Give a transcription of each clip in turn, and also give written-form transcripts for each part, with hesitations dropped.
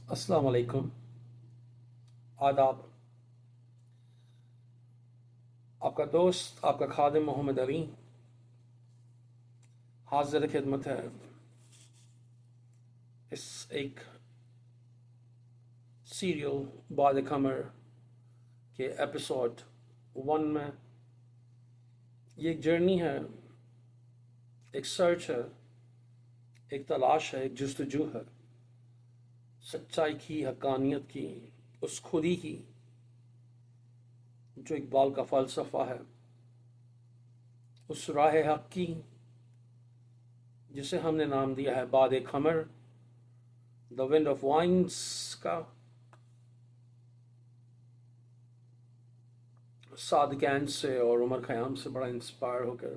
السلام علیکم، آداب۔ آپ کا دوست، آپ کا خادم محمد علی حاضر خدمت ہے اس ایک سیریل باد قمر کے ایپیسوڈ 1 میں۔ یہ ایک جرنی ہے، ایک سرچ ہے، ایک تلاش ہے، ایک جستجو ہے سچائی کی، حقانیت کی، اس خودی کی جو اقبال کا فلسفہ ہے، اس راہ حق کی جسے ہم نے نام دیا ہے باد قمر، دا ونڈ آف وائنس کا۔ صادقین سے اور عمر خیام سے بڑا انسپائر ہو کر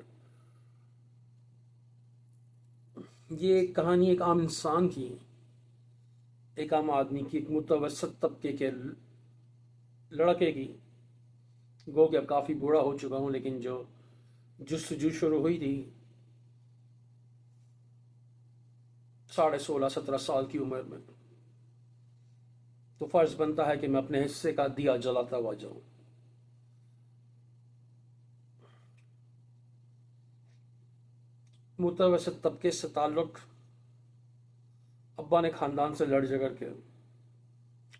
یہ کہانی ایک عام انسان کی، ایک عام آدمی کی، ایک متوسط طبقے کے لڑکے کی۔ گو کہ اب کافی بوڑھا ہو چکا ہوں، لیکن جو جستجو شروع ہوئی تھی 16.5-17 سال کی عمر میں، تو فرض بنتا ہے کہ میں اپنے حصے کا دیا جلاتا ہوا جاؤں۔ متوسط طبقے سے تعلق، ابا نے خاندان سے لڑ جھگڑ کے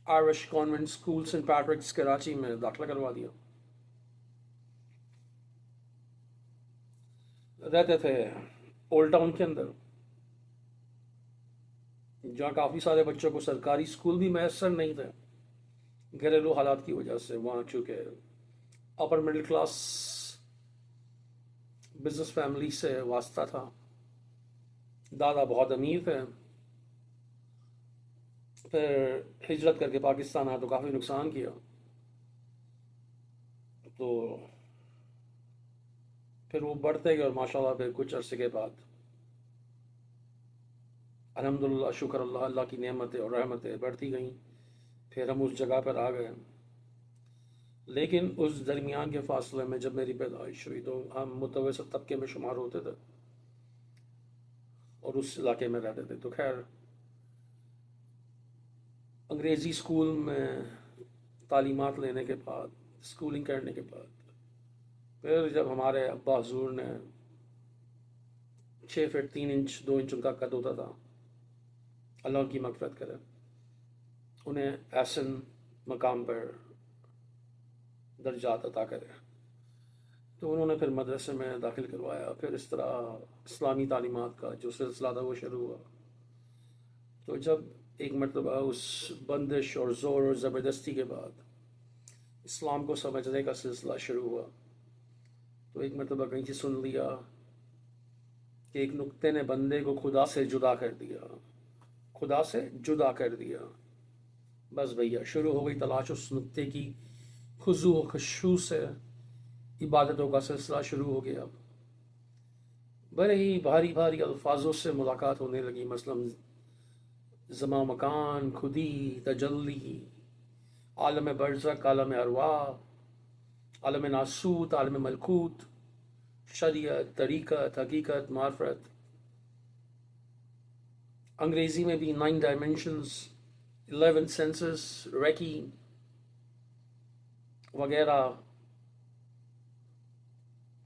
Irish convent school Saint Patrick's Karachi میں داخلہ کروا دیا۔ رہتے تھے اولڈ ٹاؤن کے اندر، جہاں کافی سارے بچوں کو سرکاری اسکول بھی میسر نہیں تھے گھریلو حالات کی وجہ سے۔ وہاں چونکہ upper middle class business family سے واسطہ تھا، دادا بہت امیر تھے، پھر ہجرت کر کے پاکستان آیا تو کافی نقصان کیا، تو پھر وہ بڑھتے گئے، اور ماشاءاللہ پھر کچھ عرصے کے بعد الحمدللہ، شکر اللہ، اللہ کی نعمتیں اور رحمتیں بڑھتی گئیں، پھر ہم اس جگہ پر آ گئے۔ لیکن اس درمیان کے فاصلے میں جب میری پیدائش ہوئی تو ہم متوسط طبقے میں شمار ہوتے تھے اور اس علاقے میں رہتے تھے۔ تو خیر، انگریزی اسکول میں تعلیمات لینے کے بعد، اسکولنگ کرنے کے بعد، پھر جب ہمارے ابا حضور نے 6 فٹ 3 انچ 2 انچ ان کا قد ہوتا تھا، اللہ ان کی مغفرت کرے، انہیں احسن مقام پر درجات عطا کرے، تو انہوں نے پھر مدرسے میں داخل کروایا۔ پھر اس طرح اسلامی تعلیمات کا جو سلسلہ تھا وہ شروع ہوا۔ تو جب ایک مرتبہ اس بندش اور زور اور زبردستی کے بعد اسلام کو سمجھنے کا سلسلہ شروع ہوا، تو ایک مرتبہ کہیں سے سن لیا کہ ایک نقطے نے بندے کو خدا سے جدا کر دیا، خدا سے جدا کر دیا۔ بس بھیا، شروع ہو گئی تلاش اس نقطے کی، خضوع و خشوع سے عبادتوں کا سلسلہ شروع ہو گیا۔ بڑے ہی بھاری بھاری الفاظوں سے ملاقات ہونے لگی، مثلا زمان مکان، خودی، تجلی، عالم برزخ، عالم ارواح، عالم ناسوت، عالم ملکوت، شریعت، طریقت، حقیقت، معرفت۔ انگریزی میں بھی 9 ڈائمینشنز، 11 سینسز، ریکی وغیرہ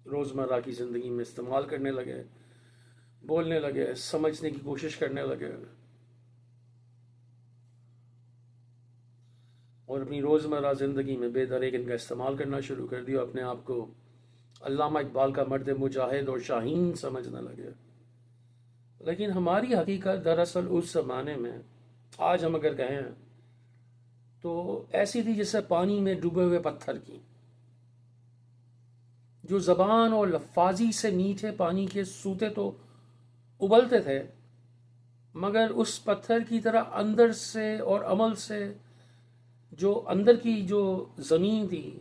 روزمرہ کی زندگی میں استعمال کرنے لگے، بولنے لگے، سمجھنے کی کوشش کرنے لگے، اور اپنی روزمرہ زندگی میں بے دریغ ان کا استعمال کرنا شروع کر دیا، اپنے آپ کو علامہ اقبال کا مرد مجاہد اور شاہین سمجھنے لگے۔ لیکن ہماری حقیقت دراصل اس زمانے میں، آج ہم اگر کہیں تو ایسی تھی جیسے پانی میں ڈوبے ہوئے پتھر کی، جو زبان اور لفاظی سے میٹھے پانی کے سوتے تو ابلتے تھے، مگر اس پتھر کی طرح اندر سے اور عمل سے جو اندر کی جو زمین تھی،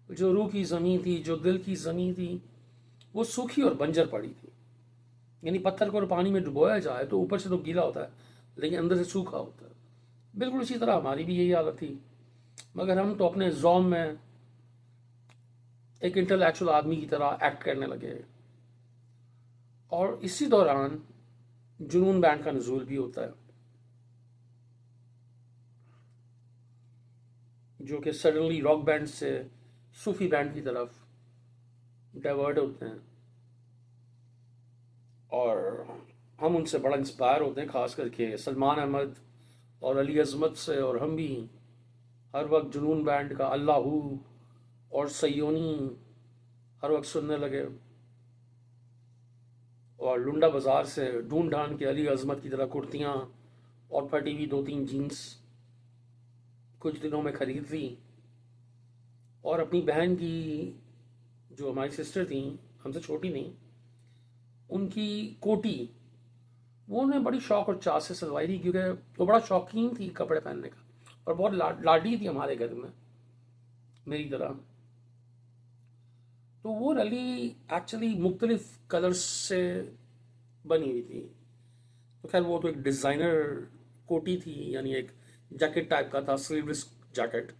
جو روح کی زمین تھی، جو دل کی زمین تھی، وہ سوکھی اور بنجر پڑی تھی۔ یعنی پتھر کو پانی میں ڈبویا جائے تو اوپر سے تو گیلا ہوتا ہے لیکن اندر سے سوکھا ہوتا ہے۔ بالکل اسی طرح ہماری بھی یہی حالت تھی، مگر ہم تو اپنے زوم میں ایک انٹلیکچوئل آدمی کی طرح ایکٹ کرنے لگے، اور اسی دوران جنون بینڈ کا نزول بھی ہوتا ہے۔ جو کہ سڈنلی راک بینڈ سے صوفی بینڈ کی طرف ڈائیورٹ ہوتے ہیں، اور ہم ان سے بڑا انسپائر ہوتے ہیں، خاص کر کے سلمان احمد اور علی عظمت سے، اور ہم بھی ہر وقت جنون بینڈ کا اللہ ہو اور سیونی ہر وقت سننے لگے، اور لنڈا بازار سے ڈھونڈ ڈھانڈ کے علی عظمت کی طرح کرتیاں اور پھٹی ہوئی دو تین جینس کچھ دنوں میں خرید لی، اور اپنی بہن کی، جو ہماری سسٹر تھیں، ہم سے چھوٹی نہیں، ان کی کوٹی وہ انہیں بڑی شوق اور چاہ سے سلوائی تھی، کیونکہ وہ بڑا شوقین تھی کپڑے پہننے کا، اور بہت لاڈلی تھی ہمارے گھر میں، میری طرح۔ تو وہ رلی ایکچولی مختلف کلرز سے بنی ہوئی تھی، تو خیر وہ تو ایک ڈیزائنر کوٹی تھی، یعنی ایک جیکٹ ٹائپ کا تھا، سلیولس جیکٹ،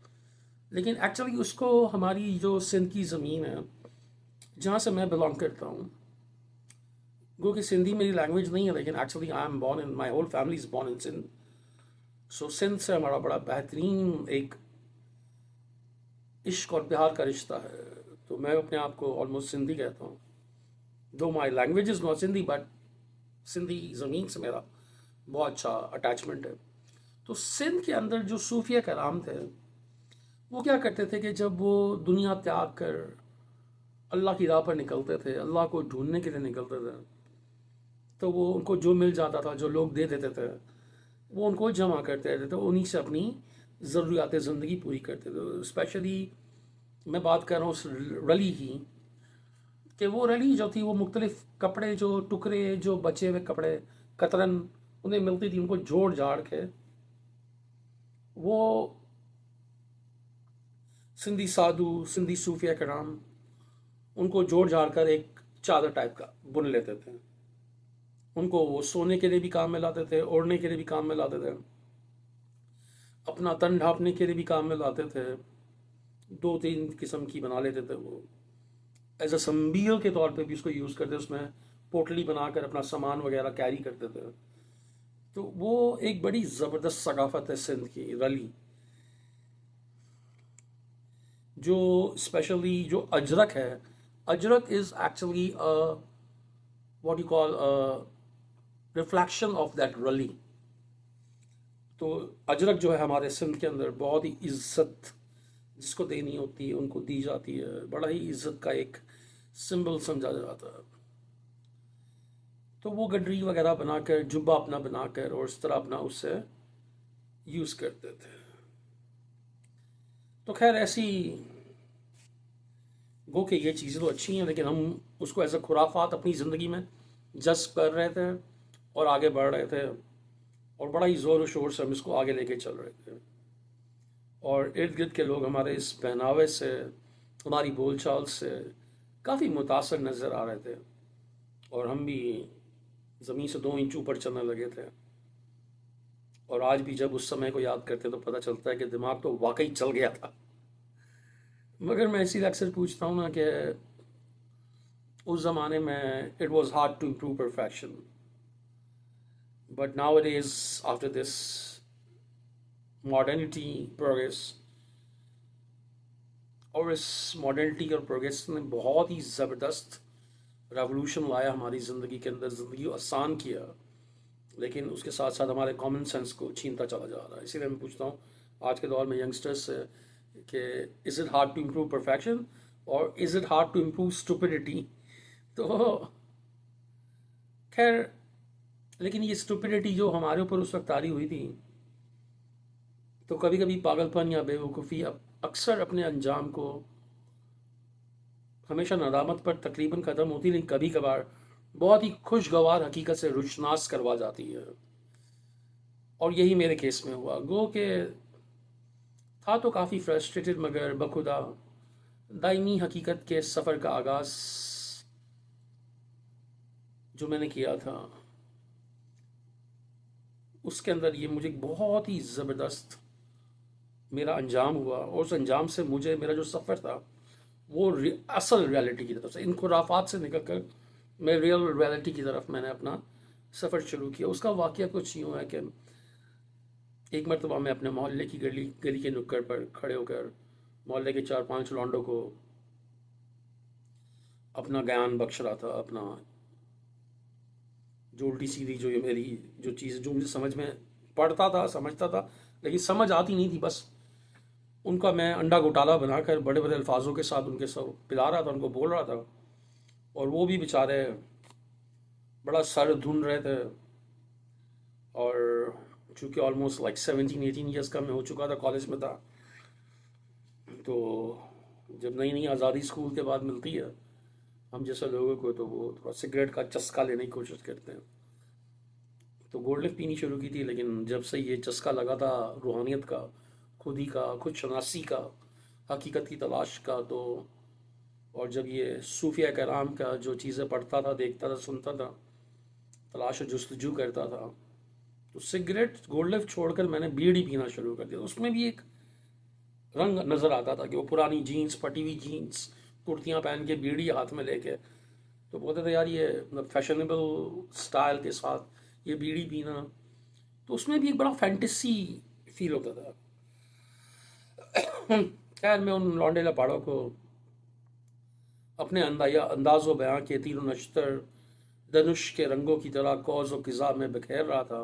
لیکن ایکچولی اس کو ہماری جو سندھ کی زمین ہے جہاں سے میں بلانگ کرتا ہوں، گو کہ سندھی میری لینگویج نہیں ہے، لیکن actually I am born in my whole family is born in Sindh, so Sindh سے ہمارا بڑا بہترین ایک عشق اور پیار کا رشتہ ہے، تو میں اپنے آپ کو آلموسٹ سندھی کہتا ہوں، though my language is not Sindhi, but Sindhi زمین سے میرا بہت اچھا اٹیچمنٹ ہے۔ تو سندھ کے اندر جو صوفیہ کرام تھے، وہ کیا کرتے تھے کہ جب وہ دنیا تیاگ کر اللہ کی راہ پر نکلتے تھے، اللہ کو ڈھونڈنے کے لیے نکلتے تھے، تو وہ ان کو جو مل جاتا تھا، جو لوگ دے دیتے تھے، وہ ان کو جمع کرتے رہتے تھے، انہیں سے اپنی ضروریات زندگی پوری کرتے تھے۔ اسپیشلی میں بات کر رہا ہوں اس رلی کی، کہ وہ رلی جو تھی وہ مختلف کپڑے، جو ٹکڑے، جو بچے ہوئے کپڑے قطرن انہیں ملتی تھی، ان کو جوڑ جاڑ کے وہ سندھی سادھو، سندھی صوفیہ کرام ان کو جوڑ جاڑ کر ایک چادر ٹائپ کا بن لیتے تھے، ان کو وہ سونے کے لیے بھی کام میں لاتے تھے، اوڑھنے کے لیے بھی کام میں لاتے تھے، اپنا تن ڈھانپنے کے لیے بھی کام میں لاتے تھے، دو تین قسم کی بنا لیتے تھے وہ، ایز اے سمبیل کے طور پہ بھی اس کو یوز کرتے، اس میں پوٹلی بنا کر اپنا سامان وغیرہ کیری کرتے تھے۔ تو وہ ایک بڑی زبردست ثقافت ہے سندھ کی رلی، جو اسپیشلی جو اجرک ہے، ajrak is actually what you call reflection of that really. تو اجرک جو ہے ہمارے سندھ کے اندر بہت ہی عزت جس کو دینی ہوتی ہے ان کو دی جاتی ہے، بڑا ہی عزت کا ایک سمبل سمجھا جاتا ہے، تو وہ گڈری وغیرہ بنا کر، جبہ اپنا بنا کر، اور اس طرح اپنا اس سے یوز کرتے تھے۔ تو خیر ایسی گو کہ یہ چیزیں تو اچھی ہیں، لیکن ہم اس کو ایز اے خرافات اپنی زندگی میں جذب کر رہے تھے اور آگے بڑھ رہے تھے، اور بڑا ہی زور و شور سے ہم اس کو آگے لے کے چل رہے تھے، اور ارد گرد کے لوگ ہمارے اس پہناوے سے، ہماری بول چال سے کافی متاثر نظر آ رہے تھے، اور ہم بھی زمین سے 2 انچ اوپر چلنے لگے تھے، اور آج بھی جب اس سمے کو یاد کرتے تو پتہ چلتا ہے کہ دماغ تو واقعی چل گیا تھا۔ مگر میں اسی لیے اکثر پوچھتا ہوں نا کہ اس زمانے میں it was hard to improve perfection, but now it is after this modernity progress, اور اس ماڈرنٹی اور پروگریس نے بہت ہی زبردست ریولوشن لایا ہماری زندگی کے اندر، زندگی کو آسان کیا، لیکن اس کے ساتھ ساتھ ہمارے کامن سینس کو چھینتا چلا جا رہا ہے۔ اسی لیے میں پوچھتا ہوں آج کے دور میں ینگسٹرس سے کہ is it hard to improve perfection اور is it hard to improve stupidity? تو خیر، لیکن یہ اسٹوپڈیٹی جو ہمارے اوپر اس وقت طاری ہوئی تھی، تو کبھی کبھی پاگل پن یا بیوقوفی اکثر اپنے انجام کو ہمیشہ ندامت پر تقریباً ختم ہوتی، لیکن کبھی کبھار بہت ہی خوشگوار حقیقت سے روشناس کروا جاتی ہے، اور یہی میرے کیس میں ہوا۔ گو کہ تھا تو کافی فرسٹریٹڈ، مگر بخدا دائمی حقیقت کے سفر کا آغاز جو میں نے کیا تھا، اس کے اندر یہ مجھے بہت ہی زبردست میرا انجام ہوا، اور اس انجام سے مجھے میرا جو سفر تھا وہ اصل ریالٹی کی طرف سے، ان خرافات سے نکل کر میں ریئل ریالٹی کی طرف میں نے اپنا سفر شروع کیا۔ اس کا واقعہ کچھ یوں ہے کہ ایک مرتبہ میں اپنے محلے کی گلی گلی کے نکڑ پر کھڑے ہو کر محلے کے 4 5 لانڈوں کو اپنا گیان بخش رہا تھا، اپنا جو الٹی سیدھی جو یہ میری جو چیز جو مجھے سمجھ میں پڑھتا تھا سمجھتا تھا لیکن سمجھ آتی نہیں تھی، بس ان کا میں انڈا گوٹالا بنا کر بڑے بڑے الفاظوں کے ساتھ ان کے سب پلا رہا تھا، ان کو بول رہا تھا، اور وہ بھی بیچارے بڑا سر دھن رہے تھے، اور چونکہ آلموسٹ لائک 17 18 ایئرس کا میں ہو چکا تھا، کالج میں تھا، تو جب نئی نئی آزادی اسکول کے بعد ملتی ہے ہم جیسے لوگوں کو، تو وہ تھوڑا سگریٹ کا چسکا لینے کی کوشش کرتے ہیں، تو گولڈ لف پینی شروع کی تھی، لیکن جب سے یہ چسکا لگا تھا روحانیت کا، خود ہی کا، خود شناسی کا، حقیقت کی تلاش کا، تو اور جب یہ صوفیہ کرام کا جو چیزیں پڑھتا تھا، دیکھتا تھا، سنتا تھا، تلاش و جستجو کرتا تھا، تو سگریٹ گولڈ لف چھوڑ کر میں نے بیڑی پینا شروع کر دیا، اس میں بھی ایک رنگ نظر آتا تھا کہ وہ پرانی جینس، پھٹی ہوئی جینس، کرتیاں پہن کے بیڑی ہاتھ میں لے کے، تو بولتے تھے یار یہ مطلب فیشنیبل سٹائل کے ساتھ یہ بیڑی پینا، تو اس میں بھی ایک بڑا فینٹیسی فیل ہوتا تھا۔ خیر میں ان لانڈے لپاڑوں کو اپنے انداز و بیاں کے تیر و نشتر دھنش کے رنگوں کی طرح کوز و قزا میں بکھیر رہا تھا،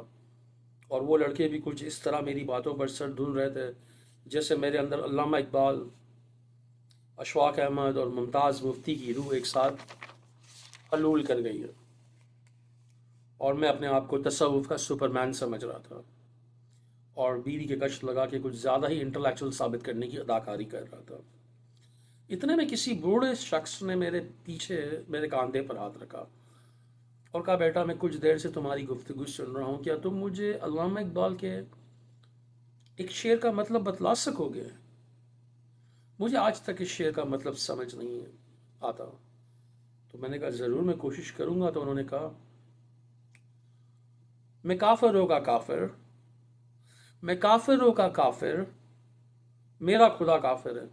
اور وہ لڑکے بھی کچھ اس طرح میری باتوں پر سر دھن رہے تھے جیسے میرے اندر علامہ اقبال، اشفاق احمد اور ممتاز مفتی کی روح ایک ساتھ حلول کر گئی ہے، اور میں اپنے آپ کو تصوف کا سپرمین سمجھ رہا تھا، اور بیوی کے کشت لگا کے کچھ زیادہ ہی انٹلیکچوئل ثابت کرنے کی اداکاری کر رہا تھا۔ اتنے میں کسی بوڑھے شخص نے میرے پیچھے میرے کاندھے پر ہاتھ رکھا اور کہا بیٹا میں کچھ دیر سے تمہاری گفتگو سن رہا ہوں، کیا تم مجھے علامہ اقبال کے ایک شعر کا مطلب بتلا سکو گے؟ مجھے آج تک اس شعر کا مطلب سمجھ نہیں آتا۔ تو میں نے کہا ضرور میں کوشش کروں گا، تو انہوں نے کہا میں کافروں کا کافر، میں کافروں کا کافر، میرا خدا کافر ہے۔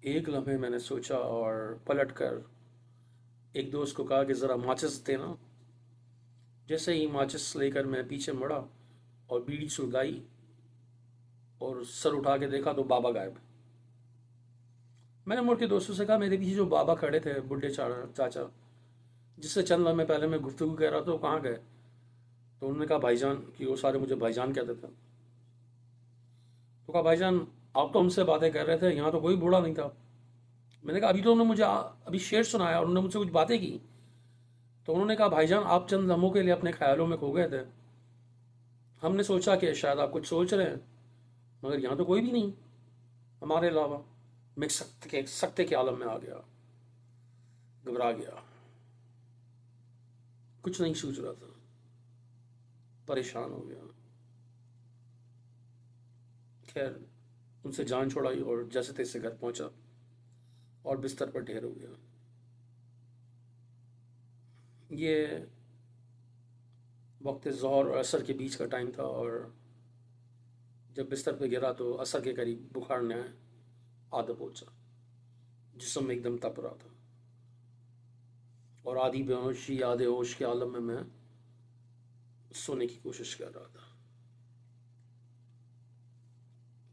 ایک لمحے میں نے سوچا اور پلٹ کر ایک دوست کو کہا کہ ذرا ماچس دینا۔ جیسے ہی ماچس لے کر میں پیچھے مڑا اور بیڑی سلگائی اور سر اٹھا کے دیکھا تو بابا غائب۔ میں نے مڑ کے دوستوں سے کہا میرے پیچھے جو بابا کھڑے تھے، بڈھے چاچا، جس سے چند لمحے پہلے میں گفتگو کر رہا تھا، وہ کہاں گئے؟ تو انہوں نے کہا بھائی جان، کہ وہ سارے مجھے بھائی جان کہتے تھے، تو کہا بھائی جان آپ تو ہم سے باتیں کر رہے تھے، یہاں تو کوئی بوڑھا نہیں تھا۔ میں نے کہا ابھی تو انہوں نے مجھے ابھی شعر سنایا اور انہوں نے مجھ سے کچھ باتیں کی، تو انہوں نے کہا بھائی جان آپ چند لمحوں کے لیے اپنے خیالوں میں کھو گئے تھے، ہم نے سوچا کہ شاید آپ کچھ سوچ رہے ہیں، مگر یہاں تو کوئی بھی نہیں ہمارے علاوہ۔ میں سکتے کے عالم میں آ گیا، گھبرا گیا، کچھ نہیں سوچ رہا تھا، پریشان ہو گیا۔ خیر ان سے جان چھوڑائی اور جیسے تیسے گھر پہنچا اور بستر پر ڈھیر ہو گیا۔ یہ وقت ظہر اور عصر کے بیچ کا ٹائم تھا، اور جب بستر پہ گرا تو عصر کے قریب بخار نے آدھا پہنچا، جسم ایک دم تپ رہا تھا، اور آدھی بے ہوشی آدھے ہوش کے عالم میں سونے کی کوشش کر رہا تھا۔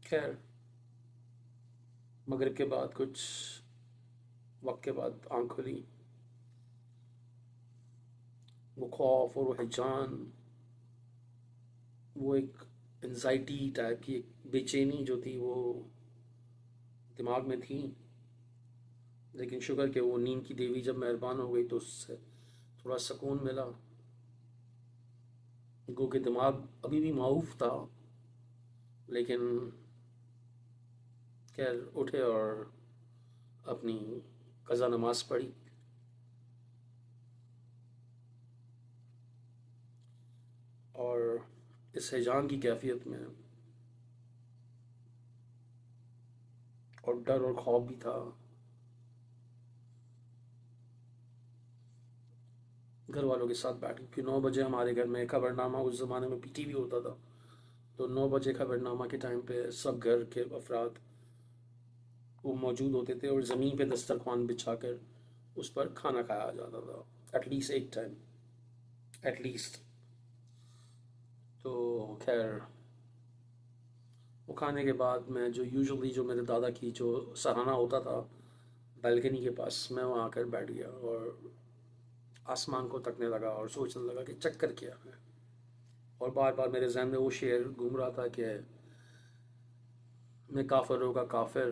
خیر مغرب کے بعد کچھ وقت کے بعد آنکھ کھلی، وہ خوف اور وہ ہیجان، وہ ایک انزائٹی ٹائپ کی ایک بے چینی جو تھی وہ دماغ میں تھی، لیکن شکر کہ وہ نیند کی دیوی جب مہربان ہو گئی تو اس سے تھوڑا سکون ملا، گو کہ دماغ ابھی بھی معاوف تھا، لیکن خیر اٹھے اور اپنی قضا نماز پڑھی، اور اس ہیجان کی کیفیت میں اور ڈر اور خوف بھی تھا۔ گھر والوں کے ساتھ بیٹھ کہ 9 بجے ہمارے گھر میں خبر نامہ، اس زمانے میں پی ٹی وی ہوتا تھا، تو 9 بجے خبر نامہ کے ٹائم پہ سب گھر کے افراد وہ موجود ہوتے تھے، اور زمین پہ دسترخوان بچھا کر اس پر کھانا کھایا جاتا تھا، ایٹ لیسٹ ایک ٹائم، ایٹ لیسٹ۔ تو خیر وہ کھانے کے بعد میں جو یوزلی جو میرے دادا کی جو سہانا ہوتا تھا بالکنی کے پاس، میں وہاں آ کر بیٹھ گیا اور آسمان کو تکنے لگا اور سوچنے لگا کہ چکر کیا ہے. اور بار بار میرے ذہن میں وہ شعر گھوم رہا تھا کہ میں کافروں کا کافر،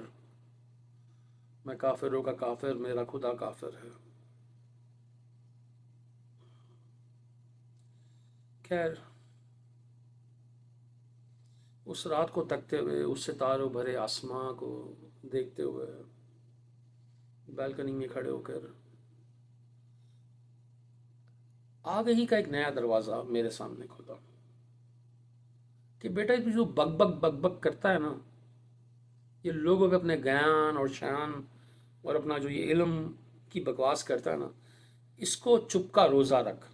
میں کافروں کا کافر، میرا خدا کافر ہے. خیر اس رات کو تکتے ہوئے، اس ستاروں بھرے آسماں کو دیکھتے ہوئے، بالکنی میں کھڑے ہو کر آگہی کا ایک نیا دروازہ میرے سامنے کھلا کہ بیٹا یہ جو بک بک بک بک کرتا ہے نا، یہ لوگوں پہ اپنے گیان اور شان اور اپنا جو یہ علم کی بکواس کرتا ہے نا، اس کو چپ کا روزہ رکھ.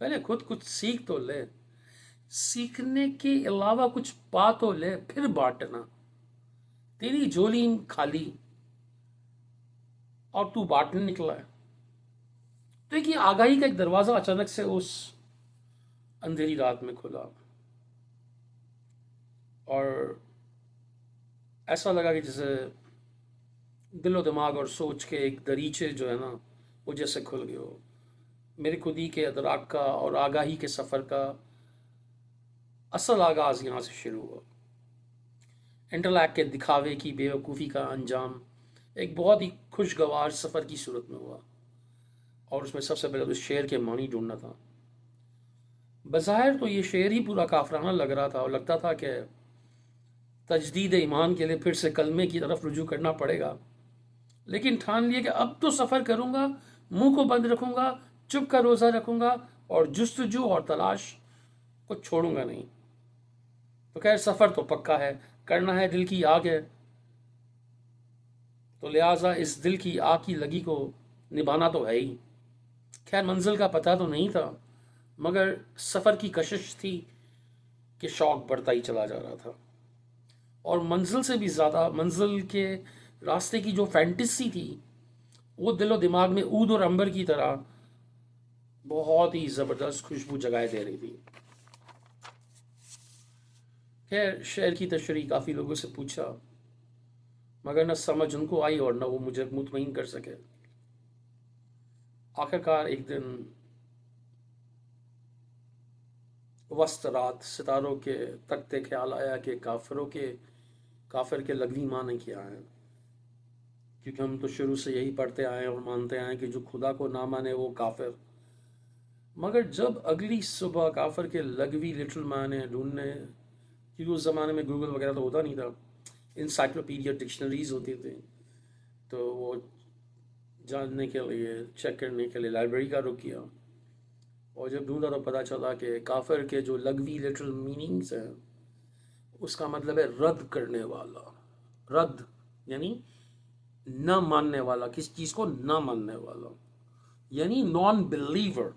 پہلے خود کچھ سیکھ تو لے، سیکھنے کے علاوہ کچھ پا تو لے، پھر بانٹنا. تیری جھولی خالی اور تو بانٹنے نکلا ہے. تو ایک یہ آگاہی کا ایک دروازہ اچانک سے اس اندھیری رات میں کھلا اور ایسا لگا کہ جیسے دل و دماغ اور سوچ کے ایک دریچے جو ہے نا وہ جیسے کھل گئے ہو. میری خودی کے ادراک کا اور آگاہی کے سفر کا اصل آغاز یہاں سے شروع ہوا. انٹرلیک کے دکھاوے کی بے وقوفی کا انجام ایک بہت ہی خوشگوار سفر کی صورت میں ہوا، اور اس میں سب سے پہلے تو شعر کے معنی ڈھونڈنا تھا. بظاہر تو یہ شعر ہی پورا کافرانہ لگ رہا تھا اور لگتا تھا کہ تجدید ایمان کے لیے پھر سے کلمے کی طرف رجوع کرنا پڑے گا، لیکن ٹھان لیا کہ اب تو سفر کروں گا، منہ کو بند رکھوں گا، چپ کا روزہ رکھوں گا اور جستجو اور تلاش کو چھوڑوں گا نہیں. تو خیر سفر تو پکا ہے، کرنا ہے، دل کی آگ ہے، تو لہٰذا اس دل کی آگ کی لگی کو نبھانا تو ہے ہی. خیر منزل کا پتہ تو نہیں تھا، مگر سفر کی کشش تھی کہ شوق بڑھتا ہی چلا جا رہا تھا. اور منزل سے بھی زیادہ منزل کے راستے کی جو فینٹیسی تھی وہ دل و دماغ میں عود اور عنبر کی طرح بہت ہی زبردست خوشبو جگائے دے رہی تھی. خیر شعر کی تشریح کافی لوگوں سے پوچھا، مگر نہ سمجھ ان کو آئی اور نہ وہ مجھے مطمئن کر سکے. آخرکار ایک دن وسط رات ستاروں کے تکتے خیال آیا کہ کافر کے لغوی معنی کیا ہیں، کیونکہ ہم تو شروع سے یہی پڑھتے آئے اور مانتے آئے کہ جو خدا کو نہ مانے وہ کافر. مگر جب اگلی صبح کافر کے لغوی لٹرل معنی ڈھونڈنے، کیونکہ اس زمانے میں گوگل وغیرہ تو ہوتا نہیں تھا، انسائکلوپیڈیا ڈکشنریز ہوتی تھیں، تو وہ جاننے کے لیے چیک کرنے کے لیے لائبریری کا رخ کیا، اور جب ڈھونڈا تو پتہ چلا کہ کافر کے جو لغوی لٹرل میننگز ہیں اس کا مطلب ہے رد کرنے والا. رد یعنی نہ ماننے والا، کس چیز کو نہ ماننے والا، یعنی نان بلیور.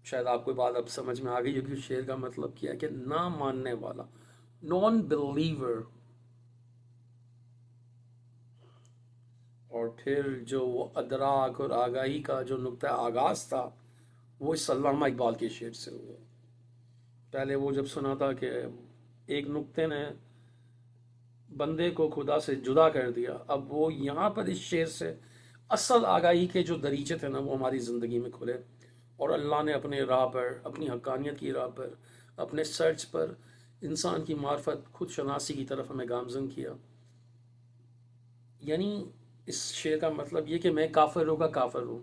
شاید آپ کو بات اب سمجھ میں آ گئی کہ شعر کا مطلب کیا ہے کہ نہ ماننے والا، نان بلیور. اور پھر جو وہ ادراک اور آگاہی کا جو نقطہ آغاز تھا وہ اس علامہ اقبال کے شعر سے ہوا. پہلے وہ جب سنا تھا کہ ایک نقطے نے بندے کو خدا سے جدا کر دیا، اب وہ یہاں پر اس شعر سے اصل آگاہی کے جو دریچے تھے نا وہ ہماری زندگی میں کھلے، اور اللہ نے اپنے راہ پر، اپنی حقانیت کی راہ پر، اپنے سرچ پر انسان کی معرفت خود شناسی کی طرف ہمیں گامزن کیا. یعنی اس شعر کا مطلب یہ کہ میں کافروں کا کافر ہوں.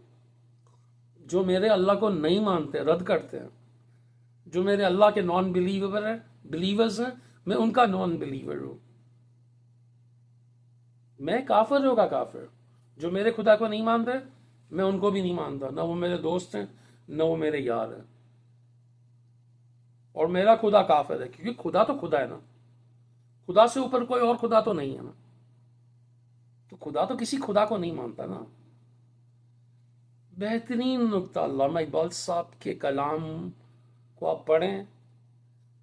جو میرے اللہ کو نہیں مانتے، رد کرتے ہیں، جو میرے اللہ کے نان بلیورز ہیں، میں ان کا نان بلیور ہوں. میں کافروں کا کافر. جو میرے خدا کو نہیں مانتے میں ان کو بھی نہیں مانتا، نہ وہ میرے دوست ہیں نہ وہ میرے یار ہیں. اور میرا خدا کافر ہے، کیونکہ خدا تو خدا ہے نا، خدا سے اوپر کوئی اور خدا تو نہیں ہے نا، تو خدا تو کسی خدا کو نہیں مانتا نا. بہترین نقطہ علامہ اقبال صاحب کے کلام کو آپ پڑھیں،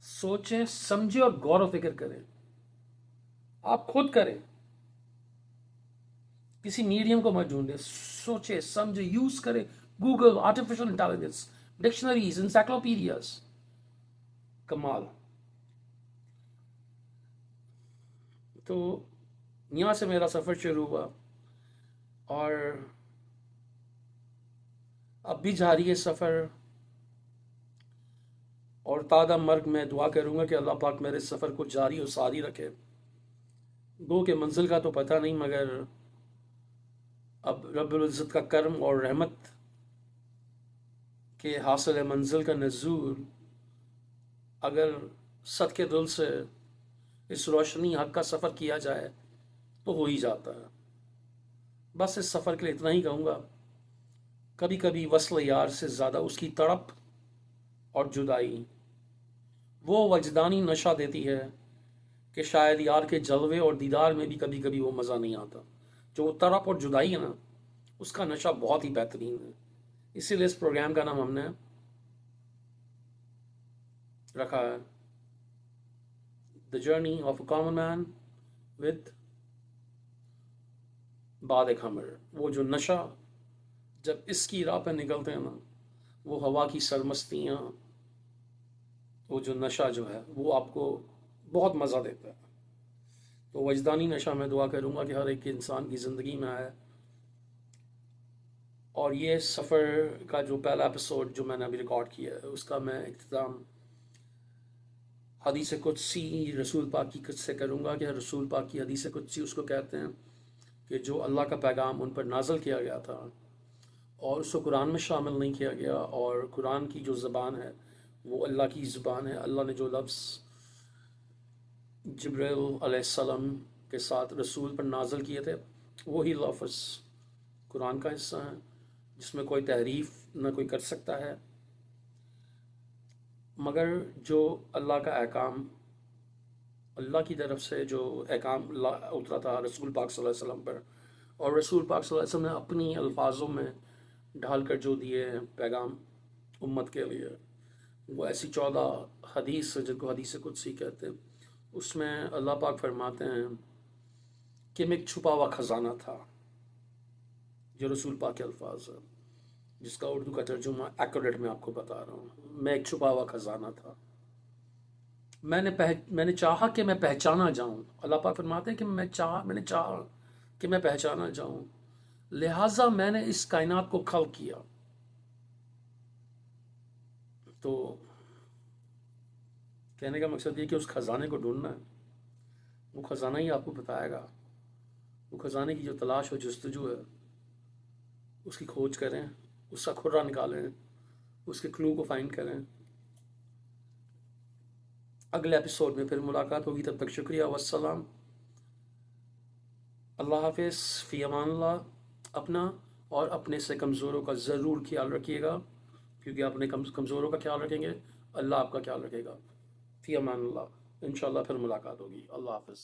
سوچیں، سمجھیں اور غور و فکر کریں. آپ خود کریں، کسی میڈیم کو مت ڈھونڈیں، سوچیں سمجھیں، یوز کریں Google, artificial intelligence, dictionaries, encyclopedias, کمال. تو یہاں سے میرا سفر شروع ہوا اور اب بھی جاری ہے سفر. اور تادم مرگ میں دعا کروں گا کہ اللہ پاک میرے سفر کو جاری و ساری رکھے. گو کہ منزل کا تو پتہ نہیں، مگر اب رب العزت کا کرم اور رحمت کے حاصل منزل کا نزول اگر صدقے دل سے اس روشنی حق کا سفر کیا جائے تو ہو ہی جاتا ہے. بس اس سفر کے لیے اتنا ہی کہوں گا، کبھی کبھی وصل یار سے زیادہ اس کی تڑپ اور جدائی وہ وجدانی نشہ دیتی ہے کہ شاید یار کے جلوے اور دیدار میں بھی کبھی کبھی وہ مزہ نہیں آتا. جو وہ تڑپ اور جدائی ہے نا، اس کا نشہ بہت ہی بہترین ہے. اسی لیے اس پروگرام کا نام ہم نے رکھا ہے the journey of a common man with باد خمر. وہ جو نشہ جب اس کی راہ پہ نکلتے ہیں نا، وہ ہوا کی سرمستیاں، وہ جو نشہ جو ہے وہ آپ کو بہت مزہ دیتا ہے. تو وجدانی نشہ میں دعا کروں گا کہ ہر ایک انسان کی زندگی میں آئے. اور یہ سفر کا جو پہلا ایپیسوڈ جو میں نے ابھی ریکارڈ کیا ہے، اس کا میں اختتام حدیث قدسی رسول پاک کی سے کروں گا کہ رسول پاک کی حدیث قدسی اس کو کہتے ہیں کہ جو اللہ کا پیغام ان پر نازل کیا گیا تھا اور اس کو قرآن میں شامل نہیں کیا گیا، اور قرآن کی جو زبان ہے وہ اللہ کی زبان ہے. اللہ نے جو لفظ جبرائیل علیہ السلام کے ساتھ رسول پر نازل کیے تھے وہی لفظ قرآن کا حصہ ہیں، جس میں کوئی تحریف نہ کوئی کر سکتا ہے. مگر جو اللہ کا احکام، اللہ کی طرف سے جو احکام اترا تھا رسول پاک صلی اللہ علیہ وسلم پر، اور رسول پاک صلی اللہ علیہ وسلم نے اپنی الفاظوں میں ڈھال کر جو دیے ہیں پیغام امت کے لیے، وہ ایسی 14 حدیث جن کو حدیث قدسی کہتے ہیں. اس میں اللہ پاک فرماتے ہیں کہ میں ایک چھپا ہوا خزانہ تھا، جو رسول پاک کے الفاظ ہیں، جس کا اردو کا ترجمہ ایکوریٹ میں آپ کو بتا رہا ہوں. میں ایک چھپا ہوا خزانہ تھا، میں نے چاہا کہ میں پہچانا جاؤں. اللہ پاک فرماتے ہیں کہ میں نے چاہا کہ میں پہچانا جاؤں، لہٰذا میں نے اس کائنات کو خلق کیا. تو کہنے کا مقصد یہ کہ اس خزانے کو ڈھونڈنا ہے، وہ خزانہ ہی آپ کو بتائے گا. وہ خزانے کی جو تلاش و جستجو ہے، اس کی کھوج کریں، اس کا کھرا نکالیں، اس کے کلو کو فائنڈ کریں. اگلے ایپیسوڈ میں پھر ملاقات ہوگی، تب تک شکریہ والسلام. اللہ حافظ، فی امان اللہ. اپنا اور اپنے سے کمزوروں کا ضرور خیال رکھیے گا، کیونکہ آپ اپنے کمزوروں کا خیال رکھیں گے، اللہ آپ کا خیال رکھے گا. فی امان اللہ. انشاءاللہ پھر ملاقات ہوگی. اللہ حافظ.